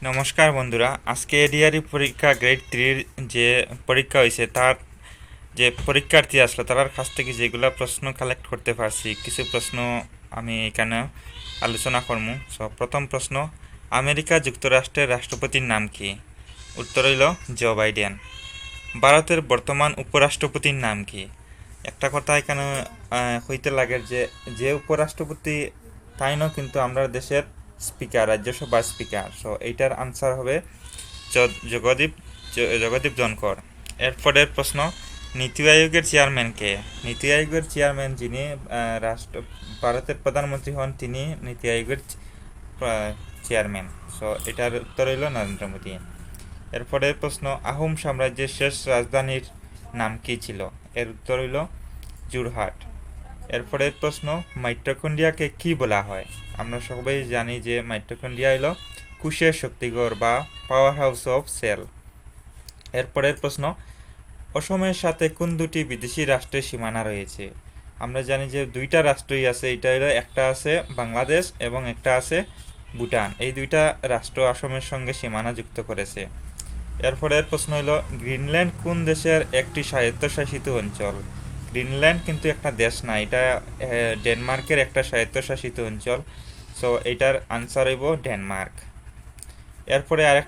নমস্কার বন্ধুরা, আজকে এডিআরই পরীক্ষা গ্রেড 3 যে পরীক্ষা হয়েছে তার যে পরীক্ষার্থী আসলো তার কাছ থেকে যেগুলো প্রশ্ন কালেক্ট করতে পারছি কিছু প্রশ্ন আমি এখানে আলোচনা করবো। প্রথম প্রশ্ন, আমেরিকা যুক্তরাষ্ট্রের রাষ্ট্রপতির নাম কি? উত্তর হইল জো বাইডেন। ভারতের বর্তমান উপরাষ্ট্রপতির নাম কি? একটা কথা এখানে হইতে লাগে যে যে উপরাষ্ট্রপতি তাইনও কিন্তু আমরা দেশের স্পিকার, রাজ্যসভার স্পিকার। এইটার আনসার হবে জগদীপ জগদীপ ধনখড়। এরপরের প্রশ্ন, নীতি আয়োগের চেয়ারম্যান কে? নীতি আয়োগের চেয়ারম্যান যিনি ভারতের প্রধানমন্ত্রী হন তিনি নীতি আয়োগের চেয়ারম্যান। এটার উত্তর হইল নরেন্দ্র মোদী। এরপরের প্রশ্ন, আহোম সাম্রাজ্যের শেষ রাজধানীর নাম কি ছিল? এর উত্তর হইল যোরহাট। এরপরের প্রশ্ন, মাইটোকন্ড্রিয়াকে কি বলা হয়? আমরা সবাই জানি যে মাইটোকন্ড্রিয়া হলো কোষের শক্তিঘর বা পাওয়ার হাউস অফ সেল। এরপরের প্রশ্ন, অসমের সাথে কোন দুটি বিদেশি রাষ্ট্রের সীমানা রয়েছে? আমরা জানি যে দুইটা রাষ্ট্রই আছে, এটা হলো একটা আছে বাংলাদেশ এবং একটা আছে ভুটান। এই দুইটা রাষ্ট্র আসামের সঙ্গে সীমানা যুক্ত করেছে। এরপরের প্রশ্ন হলো, গ্রিনল্যান্ড কোন দেশের একটি স্বায়ত্তশাসিত অঞ্চল? গ্রিনল্যান্ড কিন্তু একটা দেশ না, এটা ডেনমার্কের একটা স্বায়ত্তশাসিত অঞ্চল। এটার আনসার হইব ডেনমার্ক। এরপরে আরেক